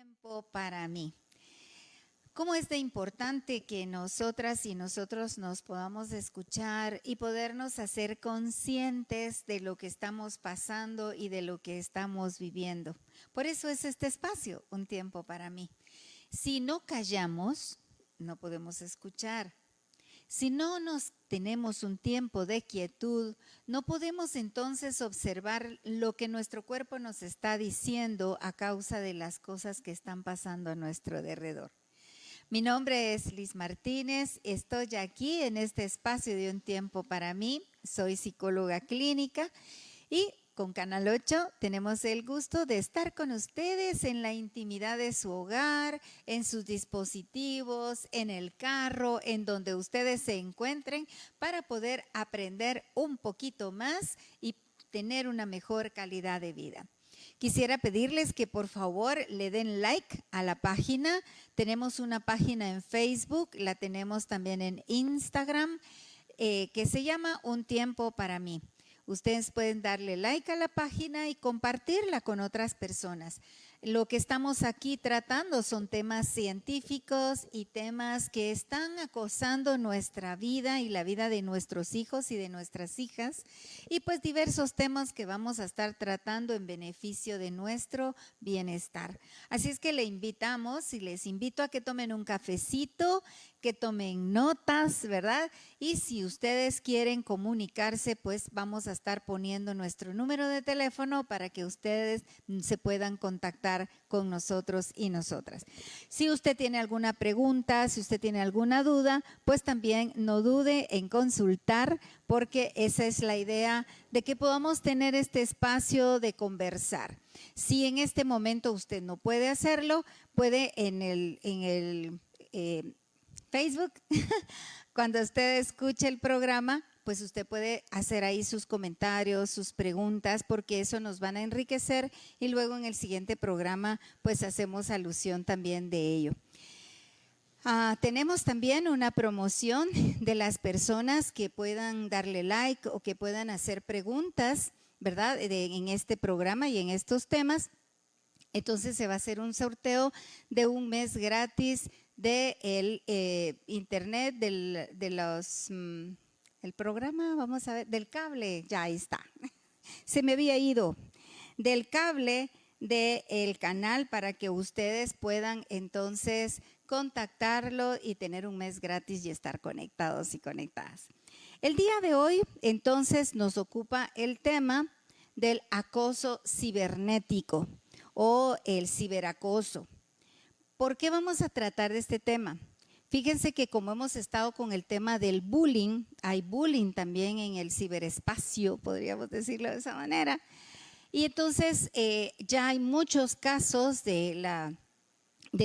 tiempo para mí. ¿Cómo es de importante que nosotras y nosotros nos podamos escuchar y podernos hacer conscientes de lo que estamos pasando y de lo que estamos viviendo? Por eso es este espacio, un tiempo para mí. Si no callamos, no podemos escuchar. Si no nos tenemos un tiempo de quietud, no podemos entonces observar lo que nuestro cuerpo nos está diciendo a causa de las cosas que están pasando a nuestro alrededor. Mi nombre es Liz Martínez, estoy aquí en este espacio de un tiempo para mí, soy psicóloga clínica y con Canal 8 tenemos el gusto de estar con ustedes en la intimidad de su hogar, en sus dispositivos, en el carro, en donde ustedes se encuentren para poder aprender un poquito más y tener una mejor calidad de vida. Quisiera pedirles que por favor le den like a la página. Tenemos una página en Facebook, la tenemos también en Instagram, que se llama Un Tiempo para Mí. Ustedes pueden darle like a la página y compartirla con otras personas. Lo que estamos aquí tratando son temas científicos y temas que están acosando nuestra vida y la vida de nuestros hijos y de nuestras hijas, y pues diversos temas que vamos a estar tratando en beneficio de nuestro bienestar. Así es que le invitamos y les invito a que tomen un cafecito, que tomen notas, ¿verdad? Y si ustedes quieren comunicarse, pues vamos a estar poniendo nuestro número de teléfono para que ustedes se puedan contactar con nosotros y nosotras. Si usted tiene alguna pregunta, si usted tiene alguna duda, pues también no dude en consultar, porque esa es la idea de que podamos tener este espacio de conversar. Si en este momento usted no puede hacerlo, puede en el Facebook, cuando usted escuche el programa, pues usted puede hacer ahí sus comentarios, sus preguntas, porque eso nos van a enriquecer y luego en el siguiente programa pues hacemos alusión también de ello. Tenemos también una promoción de las personas que puedan darle like o que puedan hacer preguntas, ¿verdad? En este programa y en estos temas. Entonces se va a hacer un sorteo de un mes gratis de internet, el programa, vamos a ver, del cable, ya ahí está. Se me había ido. Del cable del canal para que ustedes puedan entonces contactarlo y tener un mes gratis y estar conectados y conectadas. El día de hoy entonces nos ocupa el tema del acoso cibernético o el ciberacoso. ¿Por qué vamos a tratar de este tema? Fíjense que como hemos estado con el tema del bullying, hay bullying también en el ciberespacio, podríamos decirlo de esa manera. Y entonces ya hay muchos casos de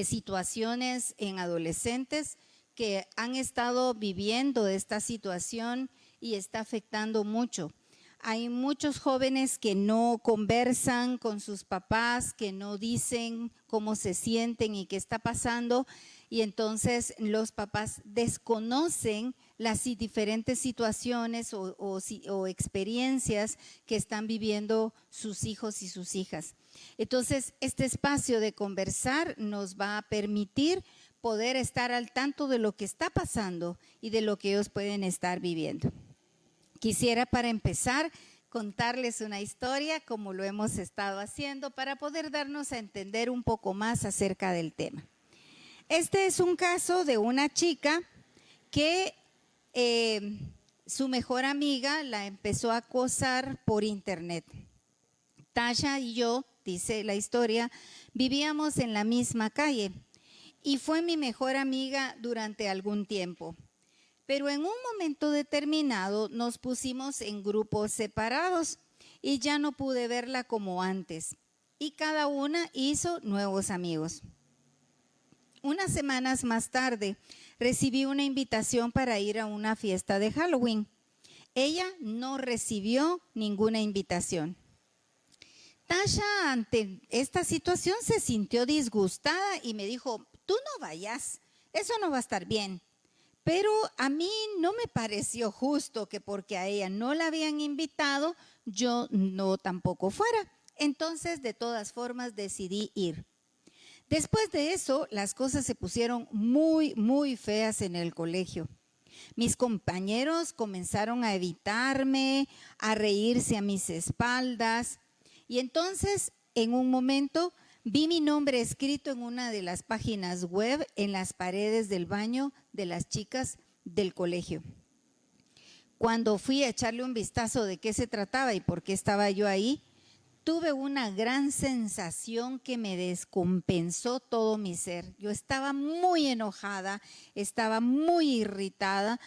situaciones en adolescentes que han estado viviendo esta situación y está afectando mucho. Hay muchos jóvenes que no conversan con sus papás, que no dicen cómo se sienten y qué está pasando, y entonces los papás desconocen las diferentes situaciones o experiencias que están viviendo sus hijos y sus hijas. Entonces, este espacio de conversar nos va a permitir poder estar al tanto de lo que está pasando y de lo que ellos pueden estar viviendo. Quisiera para empezar contarles una historia como lo hemos estado haciendo para poder darnos a entender un poco más acerca del tema. Este es un caso de una chica que su mejor amiga la empezó a acosar por internet. Tasha y yo, dice la historia, vivíamos en la misma calle y fue mi mejor amiga durante algún tiempo. Pero en un momento determinado nos pusimos en grupos separados y ya no pude verla como antes. Y cada una hizo nuevos amigos. Unas semanas más tarde recibí una invitación para ir a una fiesta de Halloween. Ella no recibió ninguna invitación. Tasha ante esta situación se sintió disgustada y me dijo, tú no vayas, eso no va a estar bien. Pero a mí no me pareció justo que porque a ella no la habían invitado, yo no tampoco fuera. Entonces, de todas formas, decidí ir. Después de eso, las cosas se pusieron muy, muy feas en el colegio. Mis compañeros comenzaron a evitarme, a reírse a mis espaldas. Y entonces, en un momento, vi mi nombre escrito en una de las páginas web en las paredes del baño de las chicas del colegio. Cuando fui a echarle un vistazo de qué se trataba y por qué estaba yo ahí, tuve una gran sensación que me descompensó todo mi ser. Yo estaba muy enojada, estaba muy irritada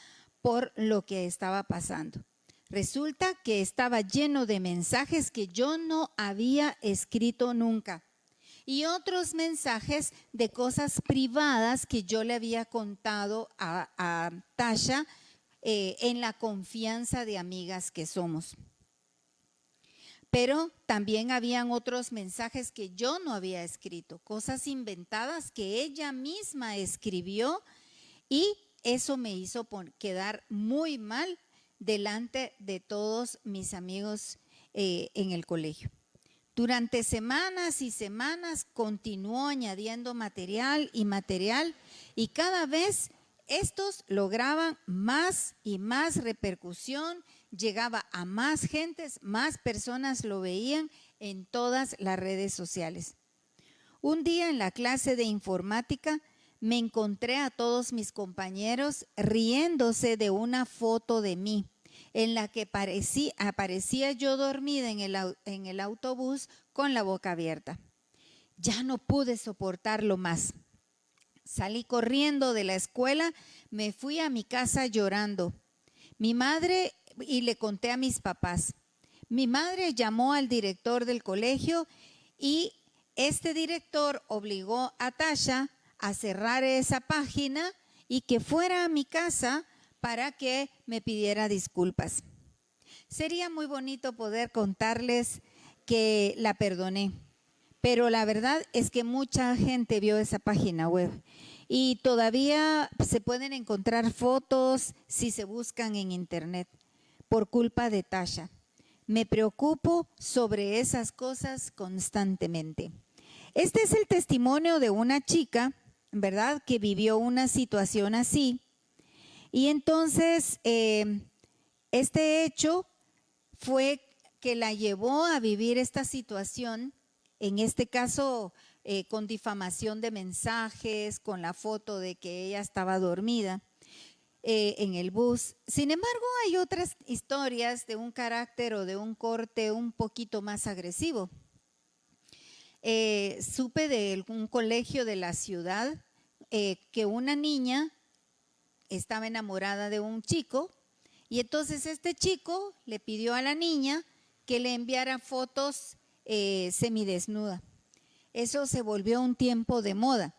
por lo que estaba pasando. Resulta que estaba lleno de mensajes que yo no había escrito nunca y otros mensajes de cosas privadas que yo le había contado a Tasha en la confianza de amigas que somos. Pero también habían otros mensajes que yo no había escrito, cosas inventadas que ella misma escribió, y eso me hizo quedar muy mal delante de todos mis amigos en el colegio. Durante semanas y semanas continuó añadiendo material y cada vez estos lograban más y más repercusión, llegaba a más gentes, más personas lo veían en todas las redes sociales. Un día en la clase de informática me encontré a todos mis compañeros riéndose de una foto de mí en la que aparecía yo dormida en el autobús con la boca abierta. Ya no pude soportarlo más. Salí corriendo de la escuela, me fui a mi casa llorando. Mi madre, y le conté a mis papás. Mi madre llamó al director del colegio y este director obligó a Tasha a cerrar esa página y que fuera a mi casa para que me pidiera disculpas. Sería muy bonito poder contarles que la perdoné, pero la verdad es que mucha gente vio esa página web y todavía se pueden encontrar fotos si se buscan en internet por culpa de Tasha. Me preocupo sobre esas cosas constantemente. Este es el testimonio de una chica, ¿verdad?, que vivió una situación así. Y entonces este hecho fue que la llevó a vivir esta situación, en este caso con difamación de mensajes, con la foto de que ella estaba dormida en el bus. Sin embargo, hay otras historias de un carácter o de un corte un poquito más agresivo. Supe de un colegio de la ciudad que una niña estaba enamorada de un chico y entonces este chico le pidió a la niña que le enviara fotos semidesnuda. Eso se volvió un tiempo de moda.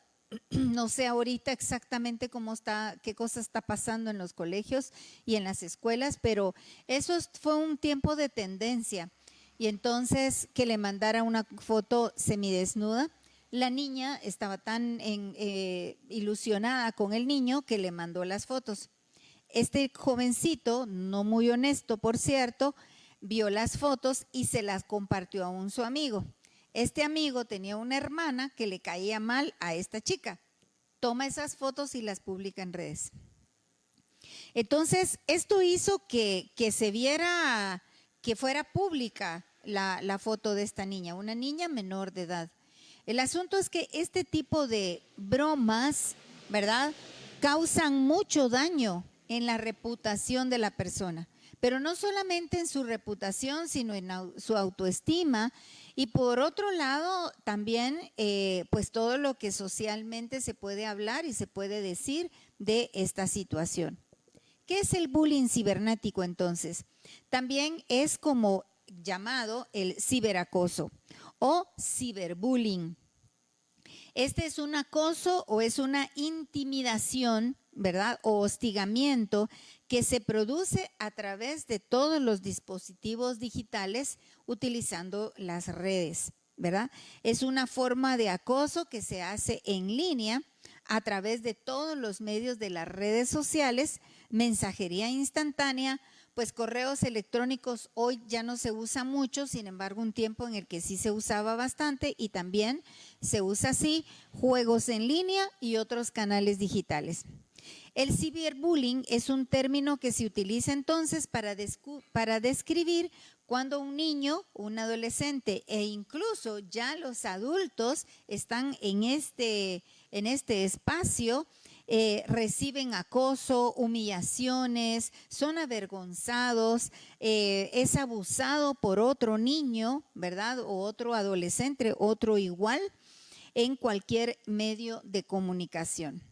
No sé ahorita exactamente cómo está, qué cosa está pasando en los colegios y en las escuelas, pero eso fue un tiempo de tendencia. Y entonces que le mandara una foto semidesnuda. La niña estaba tan ilusionada con el niño que le mandó las fotos. Este jovencito, no muy honesto por cierto, vio las fotos y se las compartió a su amigo. Este amigo tenía una hermana que le caía mal a esta chica. Toma esas fotos y las publica en redes. Entonces, esto hizo que se viera, que fuera pública la foto de esta niña, una niña menor de edad. El asunto es que este tipo de bromas, ¿verdad?, causan mucho daño en la reputación de la persona, pero no solamente en su reputación, sino en su autoestima y por otro lado también pues todo lo que socialmente se puede hablar y se puede decir de esta situación. ¿Qué es el bullying cibernético entonces? También es como llamado el ciberacoso o ciberbullying. Este es un acoso o es una intimidación, ¿verdad?, o hostigamiento que se produce a través de todos los dispositivos digitales utilizando las redes, ¿verdad? Es una forma de acoso que se hace en línea a través de todos los medios de las redes sociales, mensajería instantánea, pues correos electrónicos hoy ya no se usa mucho, sin embargo un tiempo en el que sí se usaba bastante y también se usa así juegos en línea y otros canales digitales. El ciberbullying es un término que se utiliza entonces para describir cuando un niño, un adolescente e incluso ya los adultos están en este espacio, reciben acoso, humillaciones, son avergonzados, es abusado por otro niño, ¿verdad? O otro adolescente, otro igual, en cualquier medio de comunicación.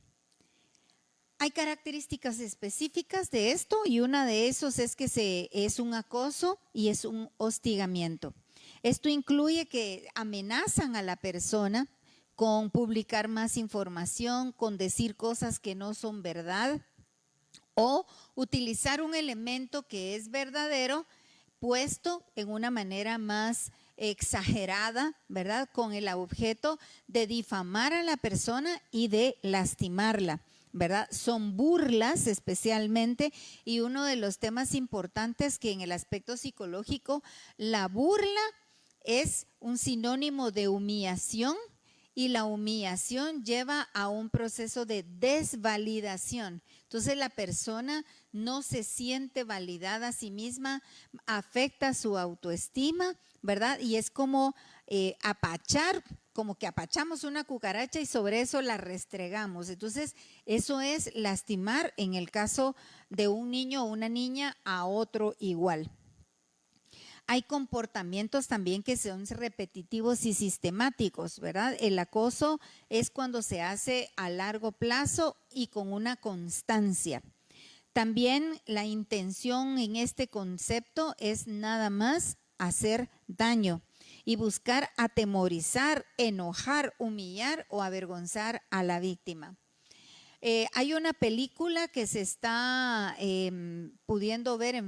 Hay características específicas de esto y una de esos es que es un acoso y es un hostigamiento. Esto incluye que amenazan a la persona con publicar más información, con decir cosas que no son verdad o utilizar un elemento que es verdadero puesto en una manera más exagerada, ¿verdad? Con el objeto de difamar a la persona y de lastimarla, ¿verdad? Son burlas especialmente, y uno de los temas importantes que en el aspecto psicológico, la burla es un sinónimo de humillación y la humillación lleva a un proceso de desvalidación. Entonces la persona no se siente validada a sí misma, afecta su autoestima, ¿verdad? Y es como apachar, como que apachamos una cucaracha y sobre eso la restregamos. Entonces eso es lastimar en el caso de un niño o una niña a otro igual. Hay comportamientos también que son repetitivos y sistemáticos, ¿verdad? El acoso es cuando se hace a largo plazo y con una constancia. También la intención en este concepto es nada más hacer daño y buscar atemorizar, enojar, humillar o avergonzar a la víctima. Hay una película que se está pudiendo ver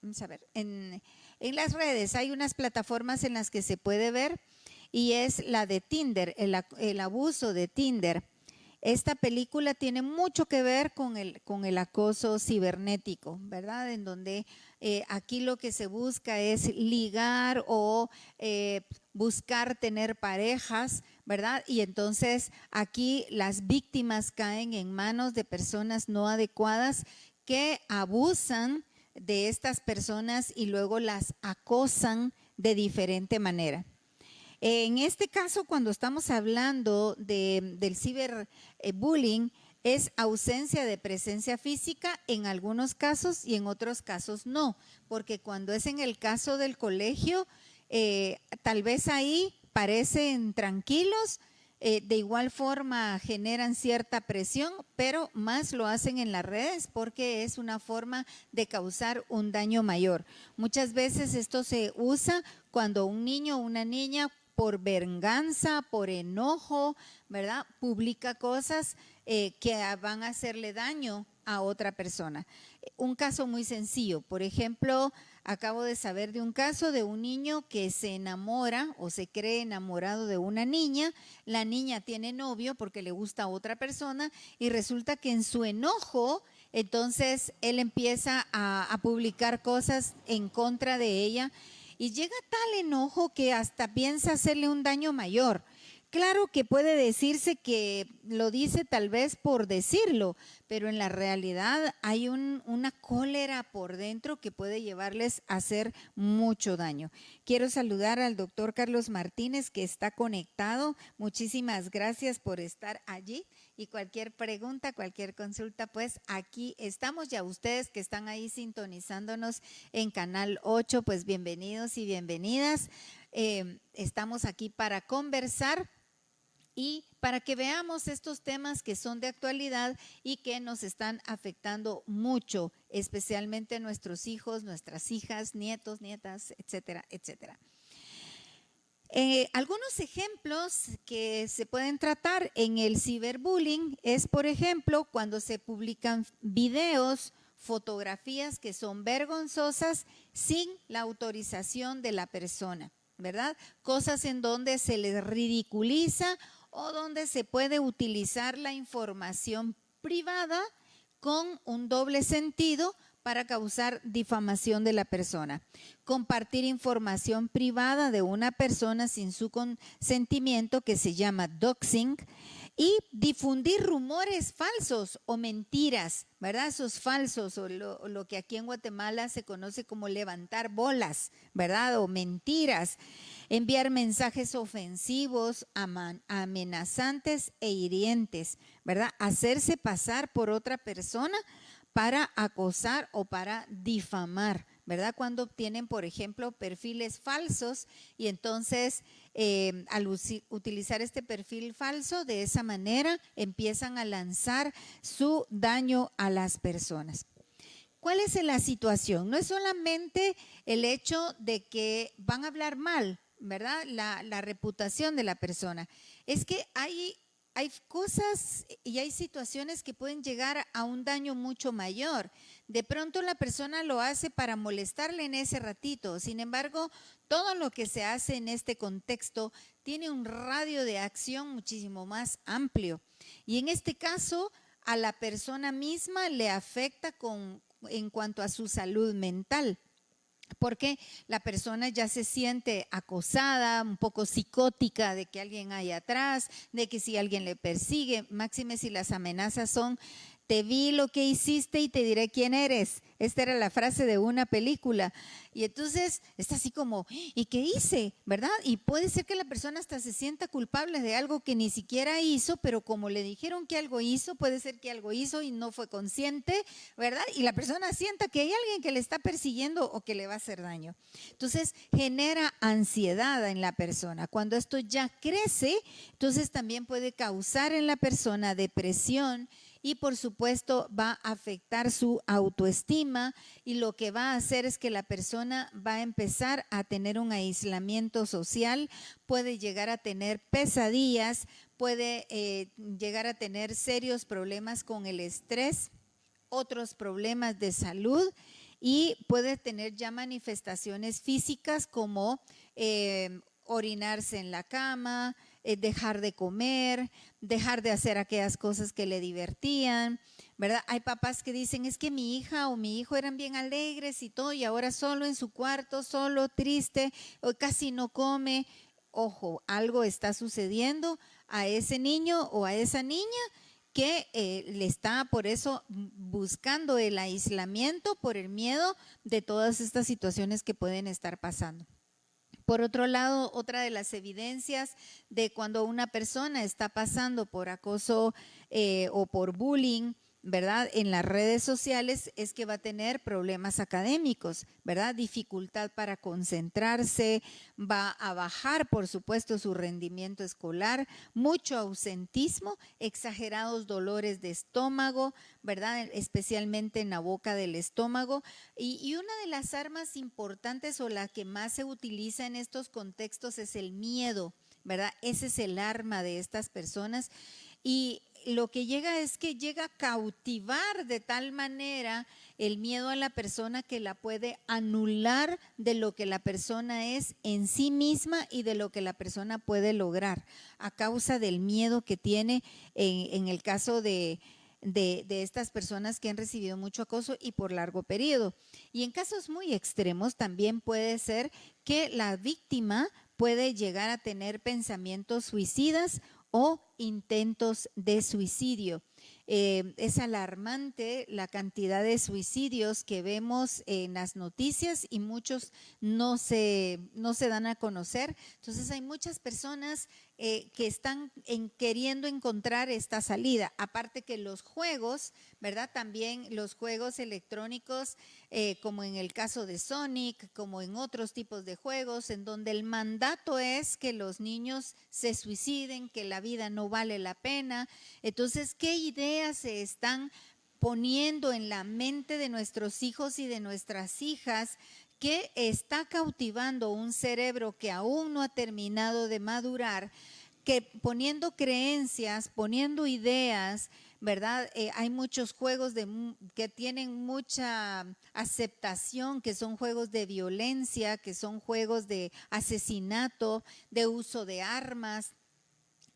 vamos a ver, en las redes. Hay unas plataformas en las que se puede ver y es la de Tinder, el abuso de Tinder. Esta película tiene mucho que ver con el acoso cibernético, ¿verdad? En donde aquí lo que se busca es ligar o buscar tener parejas, ¿verdad? Y entonces aquí las víctimas caen en manos de personas no adecuadas que abusan de estas personas y luego las acosan de diferente manera. En este caso, cuando estamos hablando del ciberbullying, es ausencia de presencia física en algunos casos y en otros casos no, porque cuando es en el caso del colegio, tal vez ahí parecen tranquilos, de igual forma generan cierta presión, pero más lo hacen en las redes porque es una forma de causar un daño mayor. Muchas veces esto se usa cuando un niño o una niña por venganza, por enojo, ¿verdad? Publica cosas que van a hacerle daño a otra persona. Un caso muy sencillo, por ejemplo, acabo de saber de un caso de un niño que se enamora o se cree enamorado de una niña. La niña tiene novio porque le gusta a otra persona y resulta que en su enojo, entonces él empieza a publicar cosas en contra de ella. Y llega tal enojo que hasta piensa hacerle un daño mayor. Claro que puede decirse que lo dice tal vez por decirlo, pero en la realidad hay una cólera por dentro que puede llevarles a hacer mucho daño. Quiero saludar al doctor Carlos Martínez, que está conectado. Muchísimas gracias por estar allí. Y cualquier pregunta, cualquier consulta, pues aquí estamos. Y a ustedes que están ahí sintonizándonos en Canal 8, pues bienvenidos y bienvenidas. Estamos aquí para conversar y para que veamos estos temas que son de actualidad y que nos están afectando mucho, especialmente a nuestros hijos, nuestras hijas, nietos, nietas, etcétera, etcétera. Algunos ejemplos que se pueden tratar en el ciberbullying es, por ejemplo, cuando se publican videos, fotografías que son vergonzosas sin la autorización de la persona, ¿verdad? Cosas en donde se les ridiculiza o donde se puede utilizar la información privada con un doble sentido para causar difamación de la persona, compartir información privada de una persona sin su consentimiento, que se llama doxing, y difundir rumores falsos o mentiras, ¿verdad? Esos falsos o lo que aquí en Guatemala se conoce como levantar bolas, ¿verdad? O mentiras, enviar mensajes ofensivos, amenazantes e hirientes, ¿verdad? Hacerse pasar por otra persona para acosar o para difamar, ¿verdad? Cuando obtienen, por ejemplo, perfiles falsos y entonces al utilizar este perfil falso, de esa manera empiezan a lanzar su daño a las personas. ¿Cuál es la situación? No es solamente el hecho de que van a hablar mal, ¿verdad? La reputación de la persona. Es que hay cosas y hay situaciones que pueden llegar a un daño mucho mayor. De pronto la persona lo hace para molestarle en ese ratito. Sin embargo, todo lo que se hace en este contexto tiene un radio de acción muchísimo más amplio. Y en este caso, a la persona misma le afecta en cuanto a su salud mental, porque la persona ya se siente acosada, un poco psicótica de que alguien hay atrás, de que si alguien le persigue, máxime si las amenazas son: te vi lo que hiciste y te diré quién eres. Esta era la frase de una película. Y entonces está así como, ¿y qué hice? ¿Verdad? Y puede ser que la persona hasta se sienta culpable de algo que ni siquiera hizo, pero como le dijeron que algo hizo, puede ser que algo hizo y no fue consciente, ¿verdad? Y la persona sienta que hay alguien que le está persiguiendo o que le va a hacer daño. Entonces genera ansiedad en la persona. Cuando esto ya crece, entonces también puede causar en la persona depresión, y por supuesto va a afectar su autoestima, y lo que va a hacer es que la persona va a empezar a tener un aislamiento social, puede llegar a tener pesadillas, puede llegar a tener serios problemas con el estrés, otros problemas de salud, y puede tener ya manifestaciones físicas como orinarse en la cama, dejar de comer, dejar de hacer aquellas cosas que le divertían, ¿verdad? Hay papás que dicen, es que mi hija o mi hijo eran bien alegres y todo, y ahora solo en su cuarto, solo, triste, o casi no come. Ojo, algo está sucediendo a ese niño o a esa niña que le está por eso buscando el aislamiento, por el miedo de todas estas situaciones que pueden estar pasando. Por otro lado, otra de las evidencias de cuando una persona está pasando por acoso o por bullying, ¿verdad? En las redes sociales, es que va a tener problemas académicos, ¿verdad? Dificultad para concentrarse, va a bajar, por supuesto, su rendimiento escolar, mucho ausentismo, exagerados dolores de estómago, ¿verdad? Especialmente en la boca del estómago. Y una de las armas importantes o la que más se utiliza en estos contextos es el miedo, ¿verdad? Ese es el arma de estas personas, y lo que llega es que llega a cautivar de tal manera el miedo a la persona que la puede anular de lo que la persona es en sí misma y de lo que la persona puede lograr a causa del miedo que tiene en el caso de estas personas que han recibido mucho acoso y por largo periodo. Y en casos muy extremos también puede ser que la víctima puede llegar a tener pensamientos suicidas o intentos de suicidio. Es alarmante la cantidad de suicidios que vemos en las noticias y muchos no se dan a conocer. Entonces hay muchas personas que están queriendo encontrar esta salida. Aparte que los juegos, ¿verdad? También los juegos electrónicos, como en el caso de Sonic, como en otros tipos de juegos, en donde el mandato es que los niños se suiciden, que la vida no vale la pena. Entonces, ¿qué ideas se están poniendo en la mente de nuestros hijos y de nuestras hijas, que está cautivando un cerebro que aún no ha terminado de madurar, que poniendo creencias, poniendo ideas, ¿verdad? Hay muchos juegos que tienen mucha aceptación, que son juegos de violencia, que son juegos de asesinato, de uso de armas,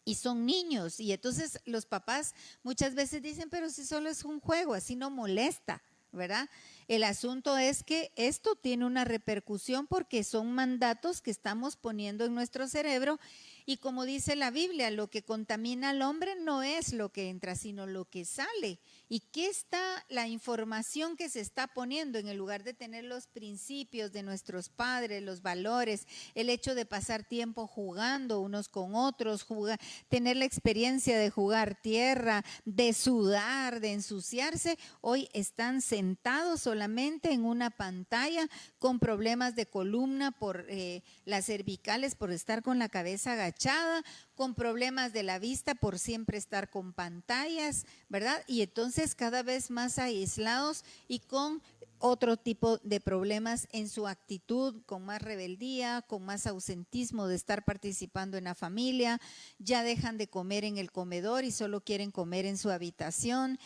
y son niños. Y entonces los papás muchas veces dicen, pero si solo es un juego, así no molesta, ¿verdad? El asunto es que esto tiene una repercusión porque son mandatos que estamos poniendo en nuestro cerebro y como dice la Biblia, lo que contamina al hombre no es lo que entra, sino lo que sale. ¿Y qué está la información que se está poniendo en el lugar de tener los principios de nuestros padres, los valores, el hecho de pasar tiempo jugando unos con otros, tener la experiencia de jugar tierra, de sudar, de ensuciarse? Hoy están sentados solamente en una pantalla con problemas de columna por las cervicales, por estar con la cabeza agachada, con problemas de la vista por siempre estar con pantallas, ¿verdad? Y entonces cada vez más aislados y con otro tipo de problemas en su actitud, con más rebeldía, con más ausentismo de estar participando en la familia, ya dejan de comer en el comedor y solo quieren comer en su habitación,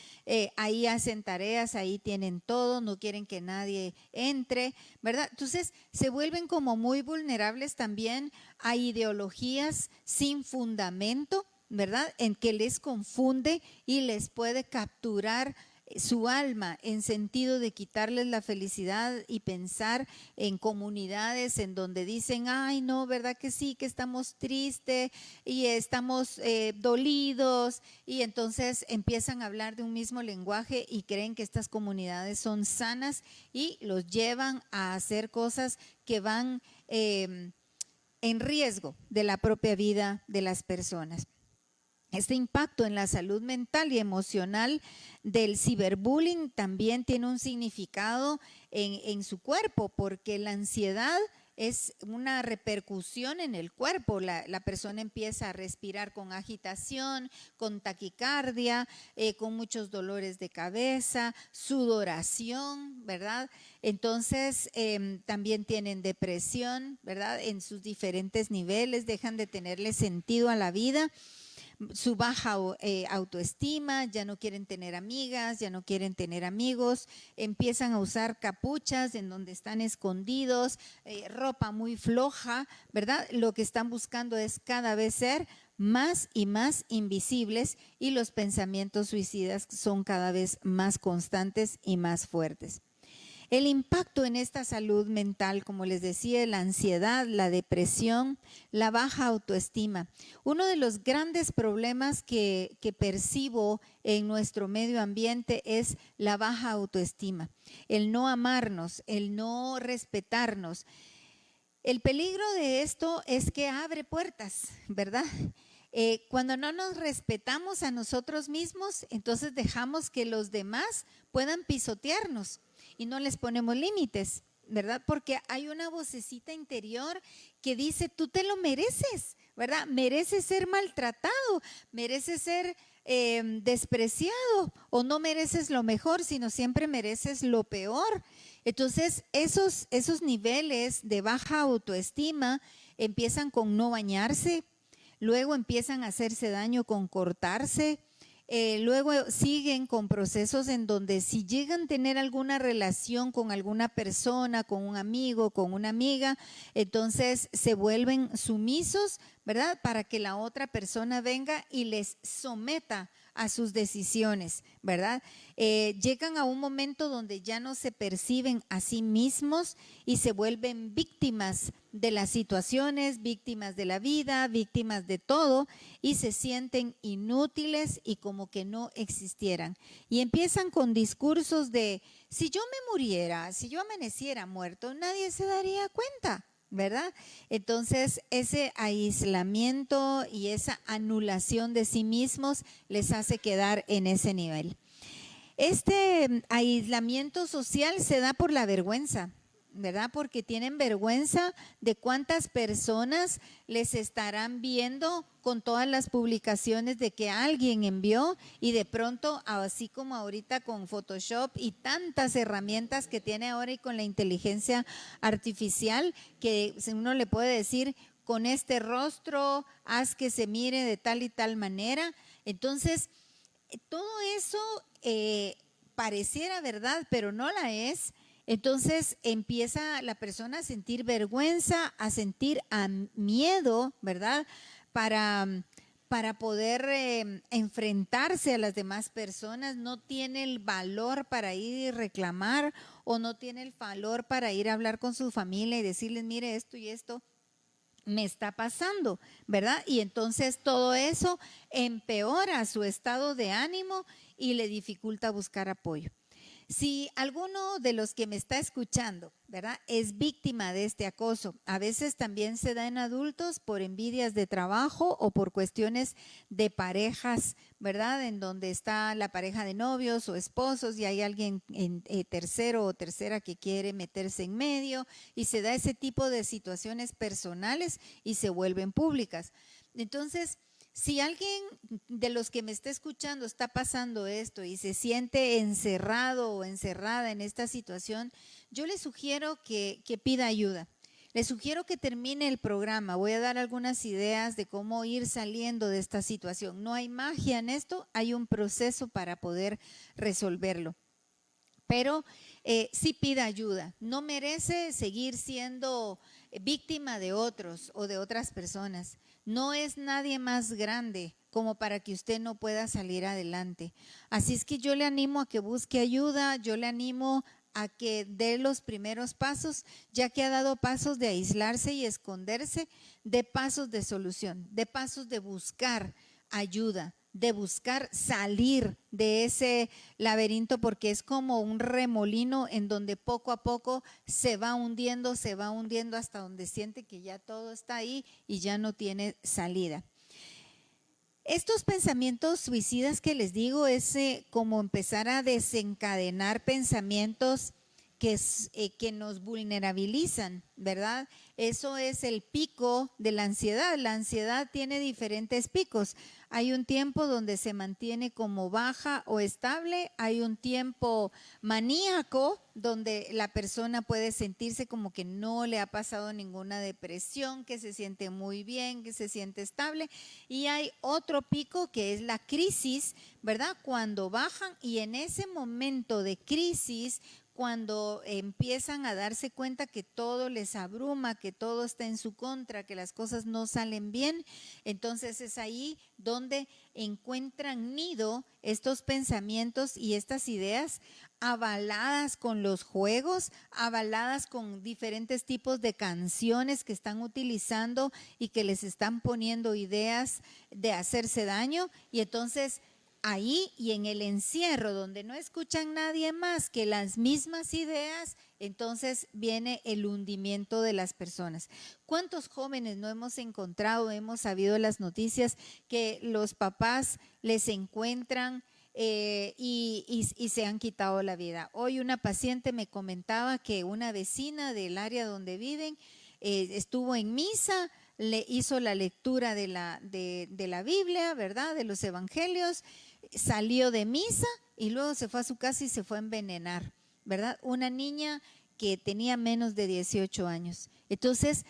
ahí hacen tareas, ahí tienen todo, no quieren que nadie entre, ¿verdad? Entonces se vuelven como muy vulnerables también a ideologías sin fundamento, ¿verdad? En que les confunde y les puede capturar su alma en sentido de quitarles la felicidad y pensar en comunidades en donde dicen, ay no, ¿verdad que sí? Que estamos tristes y estamos dolidos, y entonces empiezan a hablar de un mismo lenguaje y creen que estas comunidades son sanas y los llevan a hacer cosas que van en riesgo de la propia vida de las personas. Este impacto en la salud mental y emocional del ciberbullying también tiene un significado en su cuerpo, porque la ansiedad es una repercusión en el cuerpo. La persona empieza a respirar con agitación, con taquicardia, con muchos dolores de cabeza, sudoración, ¿verdad? Entonces también tienen depresión, ¿verdad? En sus diferentes niveles, dejan de tenerle sentido a la vida. Su baja autoestima, ya no quieren tener amigas, ya no quieren tener amigos, empiezan a usar capuchas en donde están escondidos, ropa muy floja, ¿verdad? Lo que están buscando es cada vez ser más y más invisibles y los pensamientos suicidas son cada vez más constantes y más fuertes. El impacto en esta salud mental, como les decía, la ansiedad, la depresión, la baja autoestima. Uno de los grandes problemas que percibo en nuestro medio ambiente es la baja autoestima, el no amarnos, el no respetarnos. El peligro de esto es que abre puertas, ¿verdad? Cuando no nos respetamos a nosotros mismos, entonces dejamos que los demás puedan pisotearnos y no les ponemos límites, ¿verdad? Porque hay una vocecita interior que dice, tú te lo mereces, ¿verdad? Mereces ser maltratado, mereces ser despreciado, o no mereces lo mejor, sino siempre mereces lo peor. Entonces, esos niveles de baja autoestima empiezan con no bañarse, luego empiezan a hacerse daño con cortarse, luego siguen con procesos en donde si llegan a tener alguna relación con alguna persona, con un amigo, con una amiga, entonces se vuelven sumisos, ¿verdad? Para que la otra persona venga y les someta a sus decisiones, ¿verdad? Llegan a un momento donde ya no se perciben a sí mismos y se vuelven víctimas de las situaciones, víctimas de la vida, víctimas de todo, y se sienten inútiles y como que no existieran. Y empiezan con discursos de, si yo me muriera, si yo amaneciera muerto, nadie se daría cuenta, ¿verdad? Entonces ese aislamiento y esa anulación de sí mismos les hace quedar en ese nivel. Este aislamiento social se da por la vergüenza, ¿verdad? Porque tienen vergüenza de cuántas personas les estarán viendo con todas las publicaciones de que alguien envió, y de pronto, así como ahorita con Photoshop y tantas herramientas que tiene ahora y con la inteligencia artificial, que uno le puede decir, con este rostro, haz que se mire de tal y tal manera. Entonces, todo eso pareciera verdad, pero no la es. Entonces empieza la persona a sentir vergüenza, a sentir miedo, ¿verdad? Para poder enfrentarse a las demás personas, no tiene el valor para ir y reclamar o no tiene el valor para ir a hablar con su familia y decirles, mire, esto y esto me está pasando, ¿verdad? Y entonces todo eso empeora su estado de ánimo y le dificulta buscar apoyo. Si alguno de los que me está escuchando, ¿verdad?, es víctima de este acoso, a veces también se da en adultos por envidias de trabajo o por cuestiones de parejas, ¿verdad?, en donde está la pareja de novios o esposos y hay alguien tercero o tercera que quiere meterse en medio y se da ese tipo de situaciones personales y se vuelven públicas. Entonces, si alguien de los que me está escuchando está pasando esto y se siente encerrado o encerrada en esta situación, yo le sugiero que pida ayuda. Le sugiero que termine el programa. Voy a dar algunas ideas de cómo ir saliendo de esta situación. No hay magia en esto, hay un proceso para poder resolverlo. Pero sí pida ayuda. No merece seguir siendo víctima de otros o de otras personas. No es nadie más grande como para que usted no pueda salir adelante. Así es que yo le animo a que busque ayuda, yo le animo a que dé los primeros pasos, ya que ha dado pasos de aislarse y esconderse, de pasos de solución, de pasos de buscar ayuda, de buscar salir de ese laberinto, porque es como un remolino en donde poco a poco se va hundiendo hasta donde siente que ya todo está ahí y ya no tiene salida. Estos pensamientos suicidas que les digo es como empezar a desencadenar pensamientos que nos vulnerabilizan, ¿verdad? Eso es el pico de la ansiedad. La ansiedad tiene diferentes picos. Hay un tiempo donde se mantiene como baja o estable, hay un tiempo maníaco donde la persona puede sentirse como que no le ha pasado ninguna depresión, que se siente muy bien, que se siente estable, y hay otro pico que es la crisis, ¿verdad? Cuando bajan y en ese momento de crisis, cuando empiezan a darse cuenta que todo les abruma, que todo está en su contra, que las cosas no salen bien, entonces es ahí donde encuentran nido estos pensamientos y estas ideas avaladas con los juegos, avaladas con diferentes tipos de canciones que están utilizando y que les están poniendo ideas de hacerse daño, y entonces ahí y en el encierro donde no escuchan nadie más que las mismas ideas, entonces viene el hundimiento de las personas. ¿Cuántos jóvenes no hemos encontrado, hemos sabido las noticias que los papás les encuentran y se han quitado la vida? Hoy una paciente me comentaba que una vecina del área donde viven estuvo en misa, le hizo la lectura de la Biblia, ¿verdad?, de los evangelios, salió de misa y luego se fue a su casa y se fue a envenenar, ¿verdad? Una niña que tenía menos de 18 años. Entonces,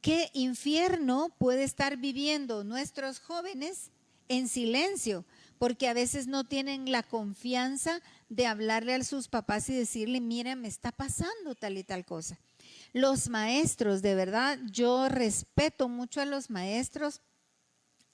¿qué infierno puede estar viviendo nuestros jóvenes en silencio? Porque a veces no tienen la confianza de hablarle a sus papás y decirle, mira, me está pasando tal y tal cosa. Los maestros, de verdad, yo respeto mucho a los maestros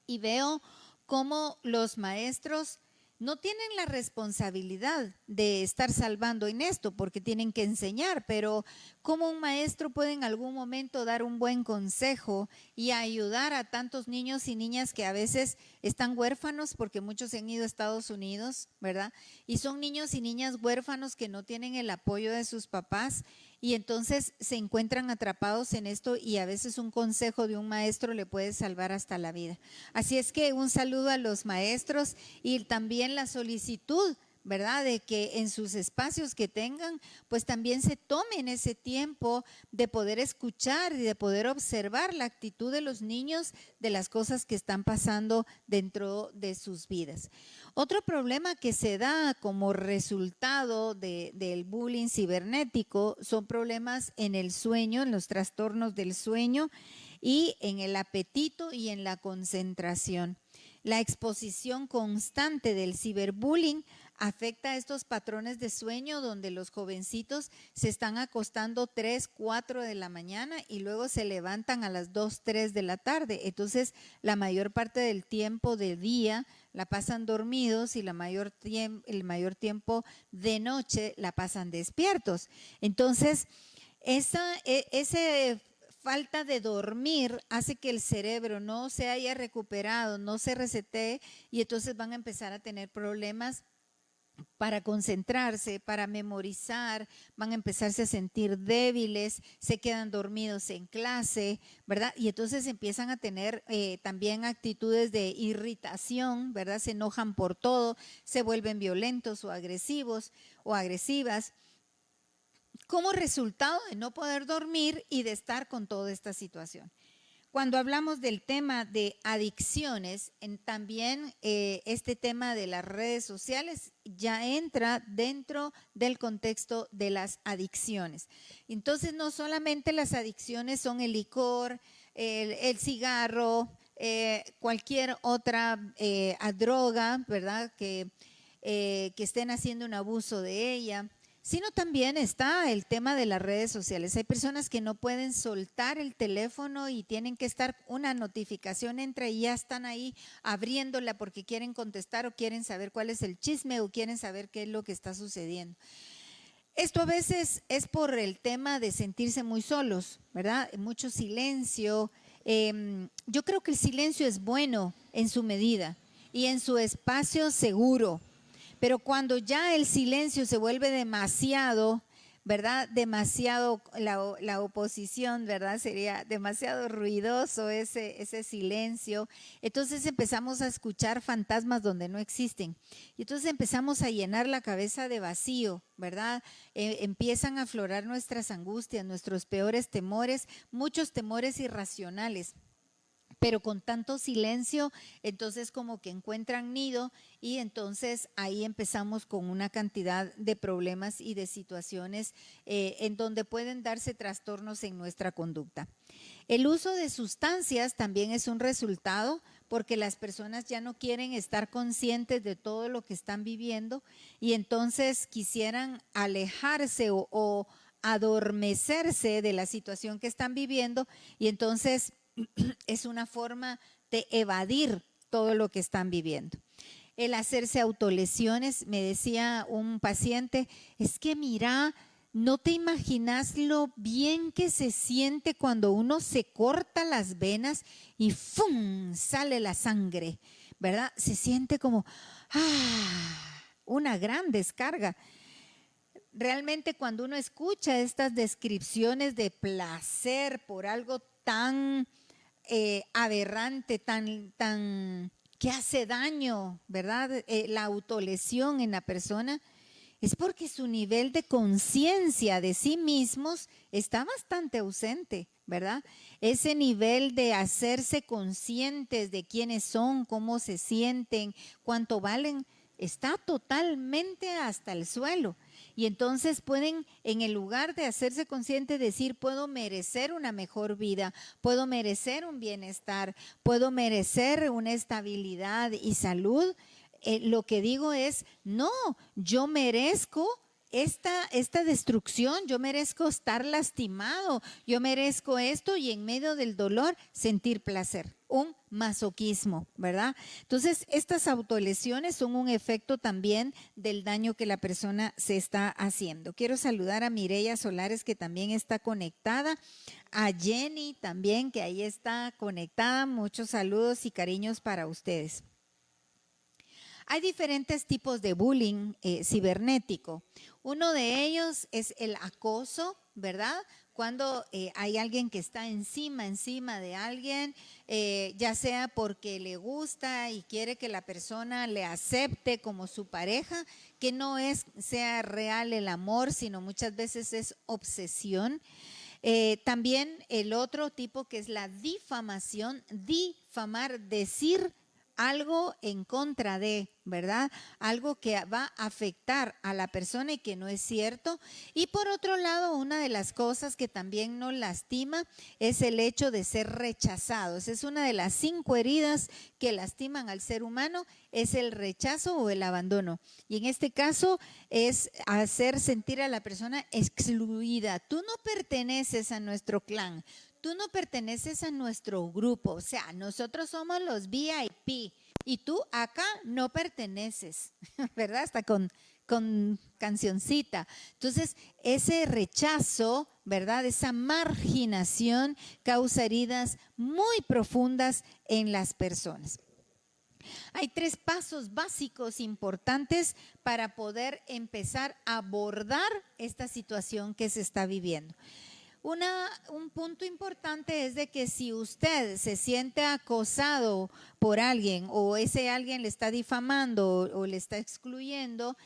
y veo cómo los maestros no tienen la responsabilidad de estar salvando en esto porque tienen que enseñar, pero cómo un maestro puede en algún momento dar un buen consejo y ayudar a tantos niños y niñas que a veces están huérfanos porque muchos se han ido a Estados Unidos, ¿verdad? Y son niños y niñas huérfanos que no tienen el apoyo de sus papás y entonces se encuentran atrapados en esto y a veces un consejo de un maestro le puede salvar hasta la vida. Así es que un saludo a los maestros y también la solicitud, ¿verdad?, de que en sus espacios que tengan, pues también se tomen ese tiempo de poder escuchar y de poder observar la actitud de los niños de las cosas que están pasando dentro de sus vidas. Otro problema que se da como resultado del bullying cibernético son problemas en el sueño, en los trastornos del sueño y en el apetito y en la concentración. La exposición constante del ciberbullying afecta a estos patrones de sueño donde los jovencitos se están acostando 3, 4 de la mañana y luego se levantan a las 2, 3 de la tarde. Entonces, la mayor parte del tiempo del día la pasan dormidos y el mayor tiempo de noche la pasan despiertos. Entonces, ese falta de dormir hace que el cerebro no se haya recuperado, no se resetee, y entonces van a empezar a tener problemas para concentrarse, para memorizar, van a empezarse a sentir débiles, se quedan dormidos en clase, ¿verdad? Y entonces empiezan a tener también actitudes de irritación, ¿verdad? Se enojan por todo, se vuelven violentos o agresivos o agresivas, como resultado de no poder dormir y de estar con toda esta situación. Cuando hablamos del tema de adicciones, también este tema de las redes sociales ya entra dentro del contexto de las adicciones. Entonces, no solamente las adicciones son el licor, el cigarro, cualquier otra droga, ¿verdad? Que estén haciendo un abuso de ella, sino también está el tema de las redes sociales. Hay personas que no pueden soltar el teléfono y tienen que estar, una notificación entra y ya están ahí abriéndola porque quieren contestar o quieren saber cuál es el chisme o quieren saber qué es lo que está sucediendo. Esto a veces es por el tema de sentirse muy solos, ¿verdad? Mucho silencio. Yo creo que el silencio es bueno en su medida y en su espacio seguro. Pero cuando ya el silencio se vuelve demasiado, ¿verdad? Demasiado, la oposición, ¿verdad? Sería demasiado ruidoso ese silencio. Entonces empezamos a escuchar fantasmas donde no existen. Y entonces empezamos a llenar la cabeza de vacío, ¿verdad? Empiezan a aflorar nuestras angustias, nuestros peores temores, muchos temores irracionales. Pero con tanto silencio, entonces como que encuentran nido y entonces ahí empezamos con una cantidad de problemas y de situaciones en donde pueden darse trastornos en nuestra conducta. El uso de sustancias también es un resultado porque las personas ya no quieren estar conscientes de todo lo que están viviendo y entonces quisieran alejarse o adormecerse de la situación que están viviendo y entonces es una forma de evadir todo lo que están viviendo. El hacerse autolesiones, me decía un paciente, es que mira, no te imaginas lo bien que se siente cuando uno se corta las venas y ¡fum! Sale la sangre, ¿verdad? Se siente como una gran descarga. Realmente cuando uno escucha estas descripciones de placer por algo tan aberrante, tan que hace daño, ¿verdad? La autolesión en la persona, es porque su nivel de conciencia de sí mismos está bastante ausente, ¿verdad? Ese nivel de hacerse conscientes de quiénes son, cómo se sienten, cuánto valen, está totalmente hasta el suelo. Y entonces pueden, en el lugar de hacerse consciente, decir, puedo merecer una mejor vida, puedo merecer un bienestar, puedo merecer una estabilidad y salud. Lo que digo es, no, yo merezco esta destrucción, yo merezco estar lastimado, yo merezco esto y en medio del dolor sentir placer, un masoquismo, ¿verdad? Entonces, estas autolesiones son un efecto también del daño que la persona se está haciendo. Quiero saludar a Mireya Solares, que también está conectada, a Jenny también, que ahí está conectada. Muchos saludos y cariños para ustedes. Hay diferentes tipos de bullying cibernético. Uno de ellos es el acoso, ¿verdad? Cuando hay alguien que está encima de alguien, ya sea porque le gusta y quiere que la persona le acepte como su pareja, que no sea real el amor, sino muchas veces es obsesión. También el otro tipo, que es la difamación, difamar, decir algo en contra de, ¿verdad? Algo que va a afectar a la persona y que no es cierto. Y por otro lado, una de las cosas que también nos lastima es el hecho de ser rechazados. Es una de las 5 heridas que lastiman al ser humano, es el rechazo o el abandono. Y en este caso es hacer sentir a la persona excluida. Tú no perteneces a nuestro clan. Tú no perteneces a nuestro grupo, o sea, nosotros somos los VIP, y tú acá no perteneces, ¿verdad? Hasta con cancioncita. Entonces, ese rechazo, ¿verdad? Esa marginación causa heridas muy profundas en las personas. Hay 3 pasos básicos importantes para poder empezar a abordar esta situación que se está viviendo. Un punto importante es de que si usted se siente acosado por alguien o ese alguien le está difamando o le está excluyendo,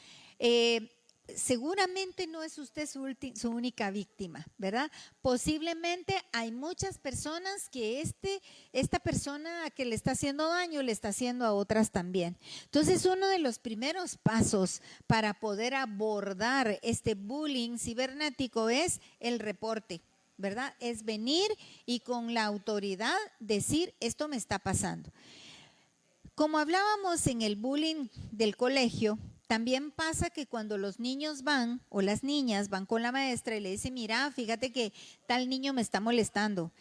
seguramente no es usted su única víctima, ¿verdad? Posiblemente hay muchas personas que esta persona que le está haciendo daño le está haciendo a otras también. Entonces, uno de los primeros pasos para poder abordar este bullying cibernético es el reporte, ¿verdad? Es venir y con la autoridad decir, esto me está pasando. Como hablábamos en el bullying del colegio, también pasa que cuando los niños van o las niñas van con la maestra y le dicen, mira, fíjate que tal niño me está molestando,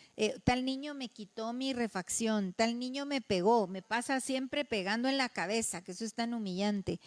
tal niño me quitó mi refacción, tal niño me pegó, me pasa siempre pegando en la cabeza, que eso es tan humillante.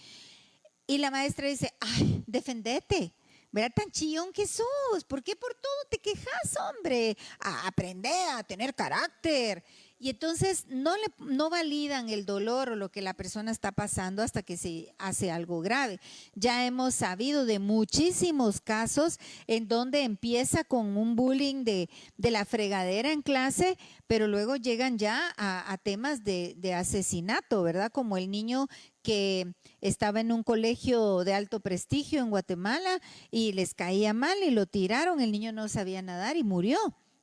Y la maestra dice, ay, defendete, ¿verdad? Tan chillón que sos, ¿por qué por todo te quejas, hombre? Aprende a tener carácter. Y entonces no validan el dolor o lo que la persona está pasando hasta que se hace algo grave. Ya hemos sabido de muchísimos casos en donde empieza con un bullying de la fregadera en clase, pero luego llegan ya a temas de asesinato, ¿verdad? Como el niño que estaba en un colegio de alto prestigio en Guatemala y les caía mal y lo tiraron, el niño no sabía nadar y murió,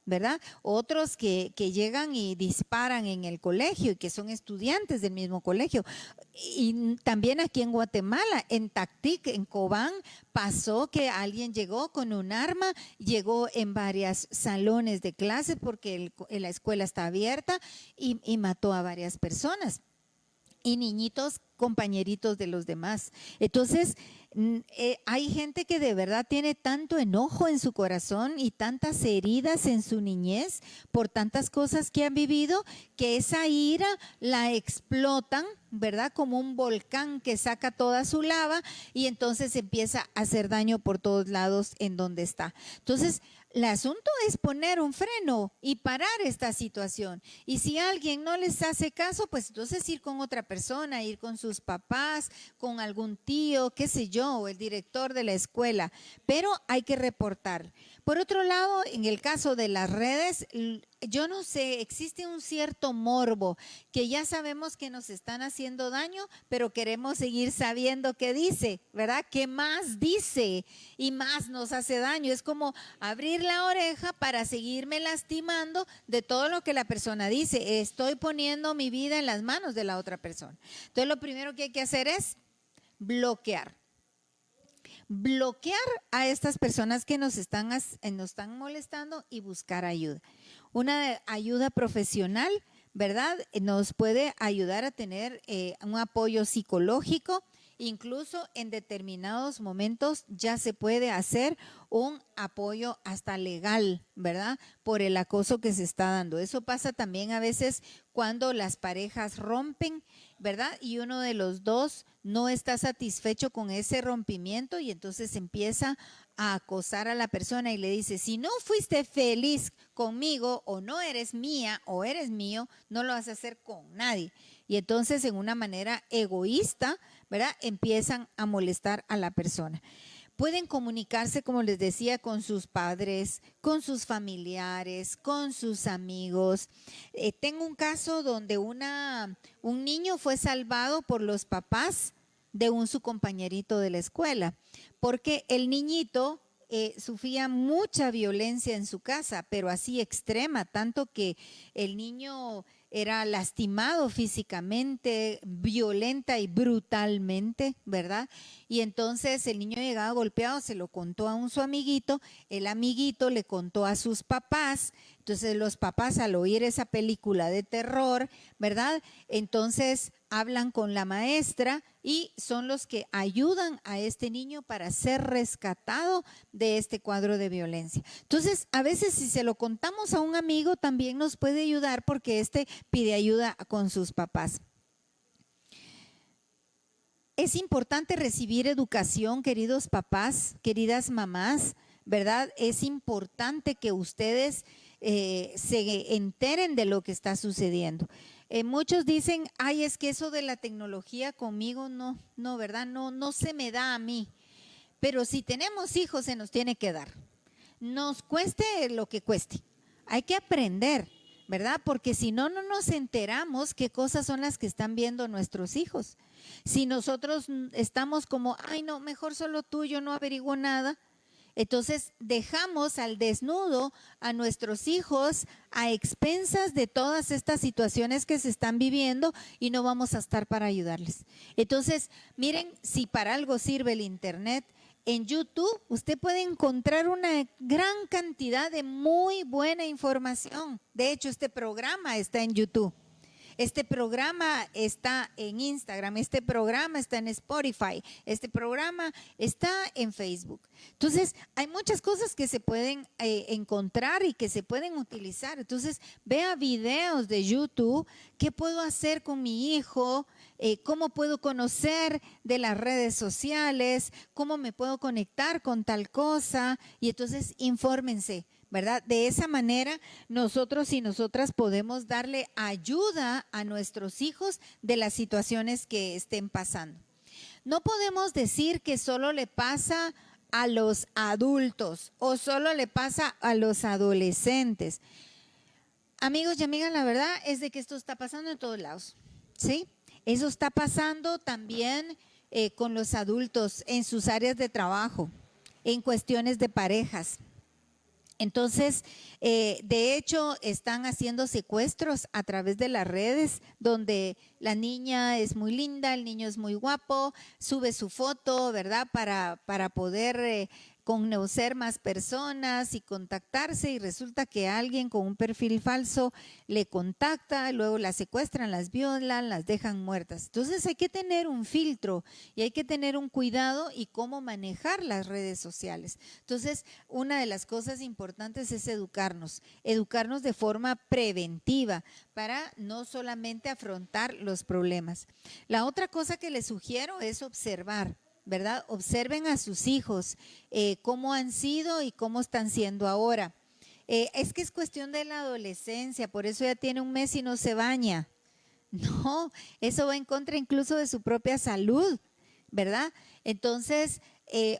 ¿verdad? Otros que llegan y disparan en el colegio y que son estudiantes del mismo colegio. Y también aquí en Guatemala, en Tactic, en Cobán, pasó que alguien llegó con un arma, llegó en varios salones de clases porque la escuela está abierta y mató a varias personas. Y niñitos compañeritos de los demás. Entonces, hay gente que de verdad tiene tanto enojo en su corazón y tantas heridas en su niñez por tantas cosas que han vivido, que esa ira la explotan, ¿verdad? Como un volcán que saca toda su lava y entonces empieza a hacer daño por todos lados en donde está. Entonces, el asunto es poner un freno y parar esta situación. Y si alguien no les hace caso, pues entonces ir con otra persona, ir con sus papás, con algún tío, qué sé yo, o el director de la escuela. Pero hay que reportar. Por otro lado, en el caso de las redes, yo no sé, existe un cierto morbo que ya sabemos que nos están haciendo daño, pero queremos seguir sabiendo qué dice, ¿verdad? ¿Qué más dice? Y más nos hace daño. Es como abrir la oreja para seguirme lastimando de todo lo que la persona dice. Estoy poniendo mi vida en las manos de la otra persona. Entonces, lo primero que hay que hacer es bloquear a estas personas que nos están molestando y buscar ayuda. Una ayuda profesional, ¿verdad? Nos puede ayudar a tener un apoyo psicológico. Incluso en determinados momentos ya se puede hacer un apoyo hasta legal, ¿verdad? Por el acoso que se está dando. Eso pasa también a veces cuando las parejas rompen, ¿verdad? Y uno de los dos no está satisfecho con ese rompimiento y entonces empieza a acosar a la persona y le dice, si no fuiste feliz conmigo o no eres mía o eres mío, no lo vas a hacer con nadie. Y entonces en una manera egoísta, ¿verdad? Empiezan a molestar a la persona. Pueden comunicarse, como les decía, con sus padres, con sus familiares, con sus amigos. Tengo un caso donde un niño fue salvado por los papás de su compañerito de la escuela, porque el niñito sufría mucha violencia en su casa, pero así extrema, tanto que el niño era lastimado físicamente, violenta y brutalmente, ¿verdad? Y entonces el niño llegaba golpeado, se lo contó a su amiguito, el amiguito le contó a sus papás, entonces los papás al oír esa película de terror, ¿verdad? Entonces hablan con la maestra y son los que ayudan a este niño para ser rescatado de este cuadro de violencia. Entonces, a veces si se lo contamos a un amigo también nos puede ayudar porque pide ayuda con sus papás. Es importante recibir educación, queridos papás, queridas mamás, ¿verdad? Es importante que ustedes se enteren de lo que está sucediendo. Muchos dicen, ay, es que eso de la tecnología conmigo no, ¿verdad? No se me da a mí. Pero si tenemos hijos, se nos tiene que dar. Nos cueste lo que cueste. Hay que aprender, ¿verdad? Porque si no, no nos enteramos qué cosas son las que están viendo nuestros hijos. Si nosotros estamos como, ay, no, mejor solo tú, yo no averiguo nada. Entonces dejamos al desnudo a nuestros hijos a expensas de todas estas situaciones que se están viviendo y no vamos a estar para ayudarles. Entonces, miren, si para algo sirve el internet, en YouTube usted puede encontrar una gran cantidad de muy buena información. De hecho, este programa está en YouTube. Este programa está en Instagram, este programa está en Spotify, este programa está en Facebook. Entonces, hay muchas cosas que se pueden encontrar y que se pueden utilizar. Entonces, vea videos de YouTube, qué puedo hacer con mi hijo, cómo puedo conocer de las redes sociales, cómo me puedo conectar con tal cosa. Y entonces, infórmense, ¿verdad? De esa manera nosotros y nosotras podemos darle ayuda a nuestros hijos de las situaciones que estén pasando. No podemos decir que solo le pasa a los adultos o solo le pasa a los adolescentes. Amigos y amigas, la verdad es de que esto está pasando en todos lados, ¿sí? Eso está pasando también con los adultos en sus áreas de trabajo, en cuestiones de parejas. Entonces, de hecho, están haciendo secuestros a través de las redes, donde la niña es muy linda, el niño es muy guapo, sube su foto, ¿verdad? Para poder conocer más personas y contactarse, y resulta que alguien con un perfil falso le contacta, luego las secuestran, las violan, las dejan muertas. Entonces hay que tener un filtro y hay que tener un cuidado y cómo manejar las redes sociales. Entonces, una de las cosas importantes es educarnos de forma preventiva para no solamente afrontar los problemas. La otra cosa que les sugiero es observar, ¿verdad? Observen a sus hijos, cómo han sido y cómo están siendo ahora. Es que es cuestión de la adolescencia, por eso ya tiene un mes y no se baña. No, eso va en contra incluso de su propia salud, ¿verdad? Entonces,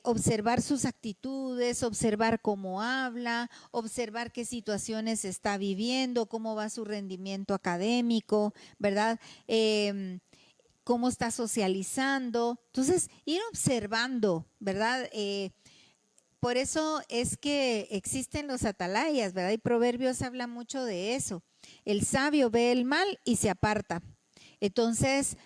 observar sus actitudes, observar cómo habla, observar qué situaciones está viviendo, cómo va su rendimiento académico, ¿verdad? Cómo está socializando. Entonces, ir observando, ¿verdad? Por eso es que existen los atalayas, ¿verdad? Y Proverbios habla mucho de eso. El sabio ve el mal y se aparta. Entonces,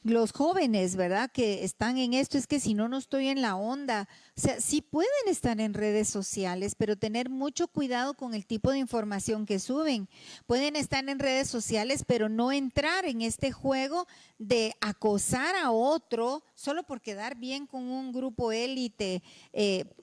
los jóvenes, ¿verdad? Que están en esto, es que si no estoy en la onda. O sea, sí pueden estar en redes sociales, pero tener mucho cuidado con el tipo de información que suben. Pueden estar en redes sociales, pero no entrar en este juego de acosar a otro solo por quedar bien con un grupo élite.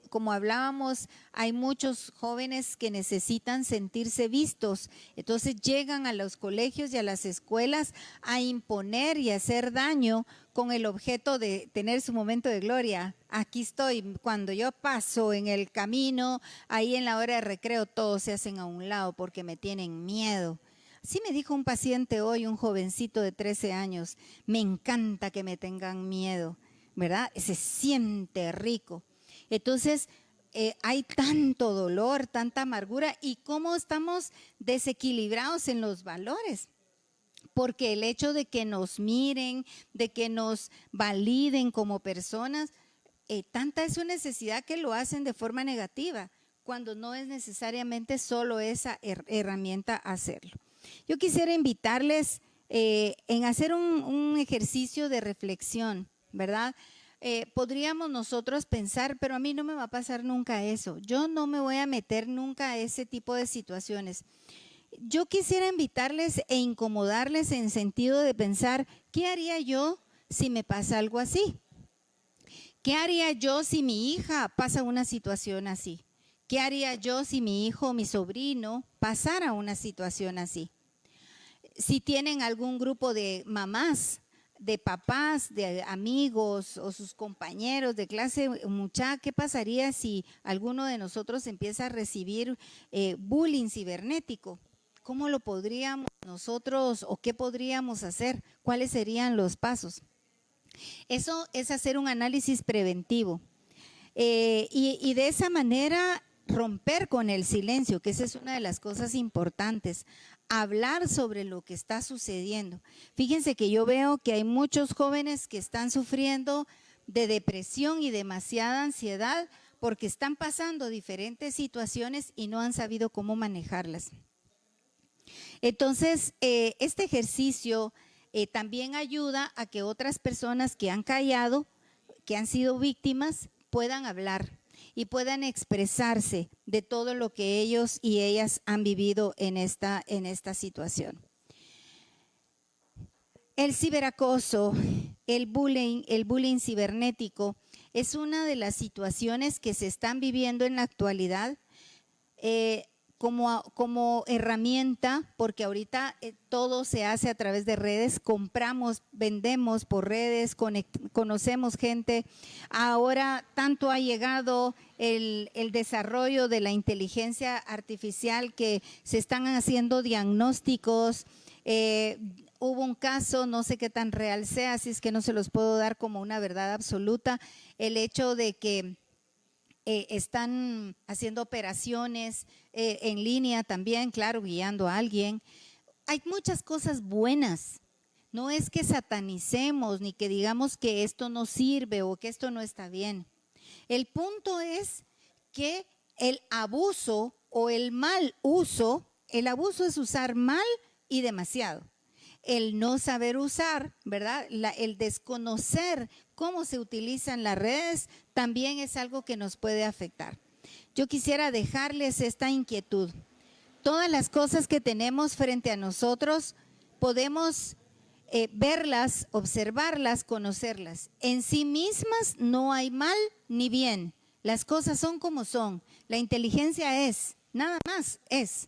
Como hablábamos, hay muchos jóvenes que necesitan sentirse vistos. Entonces llegan a los colegios y a las escuelas a imponer y hacer daño con el objeto de tener su momento de gloria. Aquí estoy, cuando yo paso en el camino, ahí en la hora de recreo todos se hacen a un lado porque me tienen miedo. Así me dijo un paciente hoy, un jovencito de 13 años, me encanta que me tengan miedo, ¿verdad? Se siente rico. Entonces, hay tanto dolor, tanta amargura y cómo estamos desequilibrados en los valores. Porque el hecho de que nos miren, de que nos validen como personas, tanta es su necesidad que lo hacen de forma negativa, cuando no es necesariamente solo esa herramienta hacerlo. Yo quisiera invitarles en hacer un ejercicio de reflexión, ¿verdad? Podríamos nosotros pensar, pero a mí no me va a pasar nunca eso. Yo no me voy a meter nunca a ese tipo de situaciones. Yo quisiera invitarles e incomodarles en sentido de pensar, ¿qué haría yo si me pasa algo así? ¿Qué haría yo si mi hija pasa una situación así? ¿Qué haría yo si mi hijo o mi sobrino pasara una situación así? Si tienen algún grupo de mamás de papás, de amigos o sus compañeros de clase, mucha, ¿qué pasaría si alguno de nosotros empieza a recibir bullying cibernético? ¿Cómo lo podríamos nosotros o qué podríamos hacer? ¿Cuáles serían los pasos? Eso es hacer un análisis preventivo y de esa manera romper con el silencio, que esa es una de las cosas importantes, hablar sobre lo que está sucediendo. Fíjense que yo veo que hay muchos jóvenes que están sufriendo de depresión y demasiada ansiedad porque están pasando diferentes situaciones y no han sabido cómo manejarlas. Entonces, este ejercicio también ayuda a que otras personas que han callado, que han sido víctimas, puedan hablar y puedan expresarse de todo lo que ellos y ellas han vivido en esta situación. El ciberacoso, el bullying cibernético es una de las situaciones que se están viviendo en la actualidad como herramienta, porque ahorita todo se hace a través de redes, compramos, vendemos por redes, conocemos gente. Ahora tanto ha llegado el desarrollo de la inteligencia artificial que se están haciendo diagnósticos. Hubo un caso, no sé qué tan real sea, así es que no se los puedo dar como una verdad absoluta, el hecho de que están haciendo operaciones en línea también, claro, guiando a alguien. Hay muchas cosas buenas. No es que satanicemos ni que digamos que esto no sirve o que esto no está bien. El punto es que el abuso o el mal uso, el abuso es usar mal y demasiado. El no saber usar, ¿verdad? El desconocer cómo se utilizan las redes también es algo que nos puede afectar. Yo quisiera dejarles esta inquietud. Todas las cosas que tenemos frente a nosotros podemos verlas, observarlas, conocerlas. En sí mismas no hay mal ni bien. Las cosas son como son. La inteligencia es, nada más es.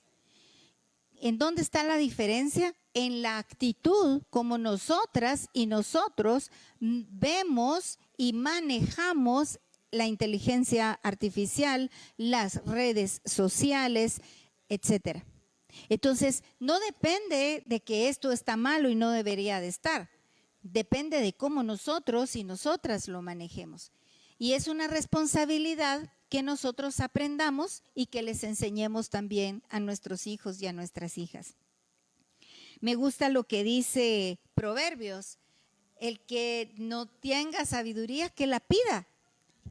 ¿En dónde está la diferencia? En la actitud como nosotras y nosotros vemos y manejamos la inteligencia artificial, las redes sociales, etcétera. Entonces, no depende de que esto está malo y no debería de estar. Depende de cómo nosotros y nosotras lo manejemos. Y es una responsabilidad que nosotros aprendamos y que les enseñemos también a nuestros hijos y a nuestras hijas. Me gusta lo que dice Proverbios, el que no tenga sabiduría que la pida.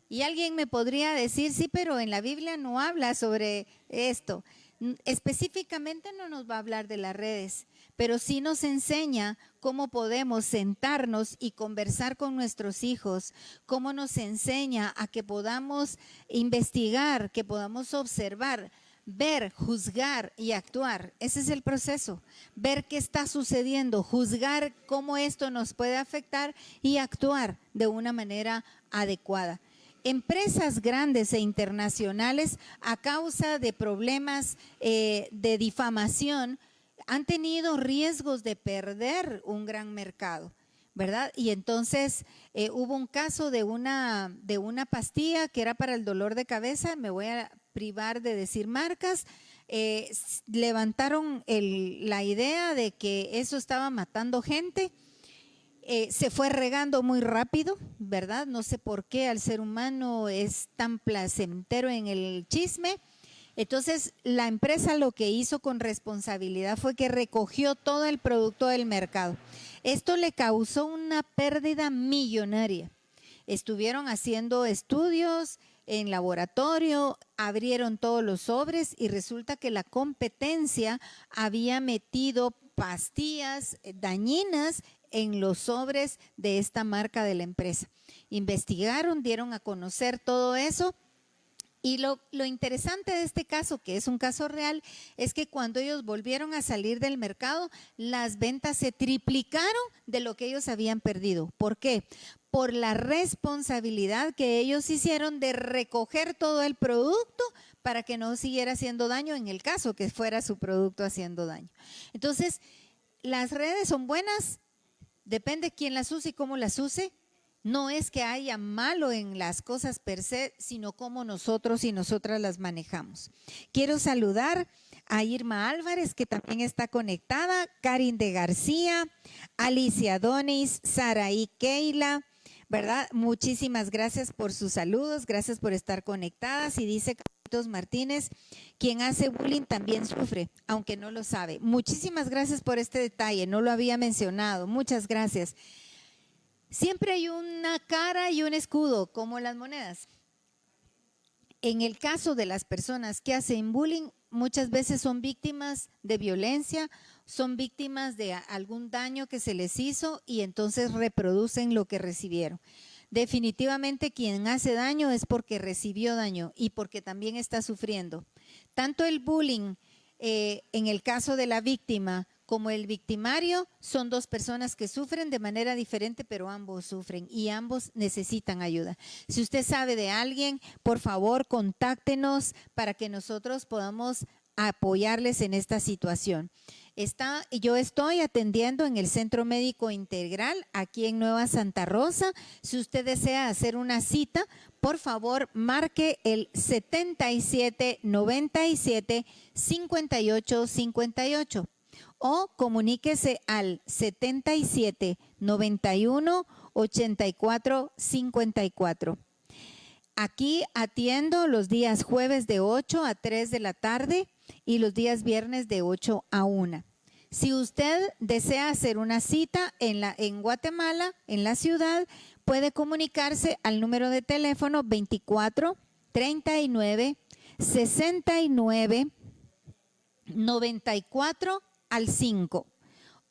Y alguien me podría decir, sí, pero en la Biblia no habla sobre esto. Específicamente no nos va a hablar de las redes, pero sí nos enseña cómo podemos sentarnos y conversar con nuestros hijos, cómo nos enseña a que podamos investigar, que podamos observar, ver, juzgar y actuar. Ese es el proceso, ver qué está sucediendo, juzgar cómo esto nos puede afectar y actuar de una manera adecuada. Empresas grandes e internacionales, a causa de problemas de difamación, han tenido riesgos de perder un gran mercado, ¿verdad? Y entonces hubo un caso de una pastilla que era para el dolor de cabeza, me voy a privar de decir marcas, levantaron la idea de que eso estaba matando gente. Se fue regando muy rápido, ¿verdad? No sé por qué al ser humano es tan placentero en el chisme. Entonces, la empresa lo que hizo con responsabilidad fue que recogió todo el producto del mercado. Esto le causó una pérdida millonaria. Estuvieron haciendo estudios en laboratorio, abrieron todos los sobres y resulta que la competencia había metido pastillas dañinas en los sobres de esta marca de la empresa. Investigaron, dieron a conocer todo eso. Y lo interesante de este caso, que es un caso real, es que cuando ellos volvieron a salir del mercado, las ventas se triplicaron de lo que ellos habían perdido. ¿Por qué? Por la responsabilidad que ellos hicieron de recoger todo el producto para que no siguiera haciendo daño en el caso que fuera su producto haciendo daño. Entonces, las redes son buenas depende quién las use y cómo las use. No es que haya malo en las cosas per se, sino cómo nosotros y nosotras las manejamos. Quiero saludar a Irma Álvarez, que también está conectada, Karin de García, Alicia Donis, Saraí Keila, ¿verdad? Muchísimas gracias por sus saludos, gracias por estar conectadas. Y dice Carlitos Martínez, quien hace bullying también sufre, aunque no lo sabe. Muchísimas gracias por este detalle, no lo había mencionado, muchas gracias. Siempre hay una cara y un escudo, como las monedas. En el caso de las personas que hacen bullying, muchas veces son víctimas de violencia, son víctimas de algún daño que se les hizo y entonces reproducen lo que recibieron. Definitivamente quien hace daño es porque recibió daño y porque también está sufriendo. Tanto el bullying en el caso de la víctima como el victimario son dos personas que sufren de manera diferente, pero ambos sufren y ambos necesitan ayuda. Si usted sabe de alguien, por favor, contáctenos para que nosotros podamos apoyarles en esta situación. Yo estoy atendiendo en el Centro Médico Integral aquí en Nueva Santa Rosa. Si usted desea hacer una cita, por favor, marque el 7797-5858 o comuníquese al 7791-8454. Aquí atiendo los días jueves de 8 a 3 de la tarde y los días viernes de 8 a 1. Si usted desea hacer una cita en Guatemala, en la ciudad, puede comunicarse al número de teléfono 24 39 69 94 al 5.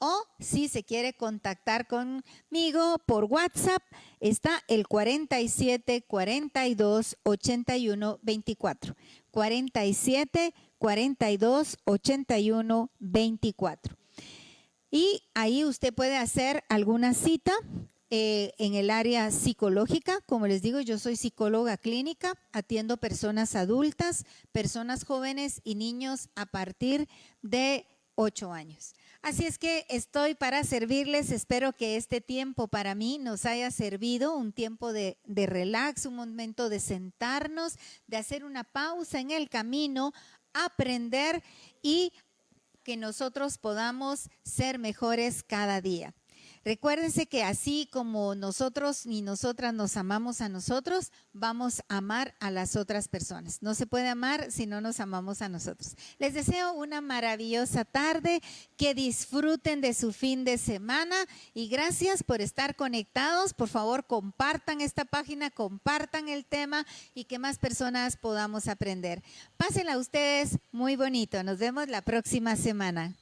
O si se quiere contactar conmigo por WhatsApp, está el 47 42 81 24. 47 42 81 24. Y ahí usted puede hacer alguna cita en el área psicológica. Como les digo, yo soy psicóloga clínica, atiendo personas adultas, personas jóvenes y niños a partir de 8 años. Así es que estoy para servirles. Espero que este tiempo para mí nos haya servido, un tiempo de relax, un momento de sentarnos, de hacer una pausa en el camino, aprender y que nosotros podamos ser mejores cada día. Recuérdense que así como nosotros y nosotras nos amamos a nosotros, vamos a amar a las otras personas. No se puede amar si no nos amamos a nosotros. Les deseo una maravillosa tarde, que disfruten de su fin de semana y gracias por estar conectados. Por favor, compartan esta página, compartan el tema y que más personas podamos aprender. Pásenla ustedes muy bonito. Nos vemos la próxima semana.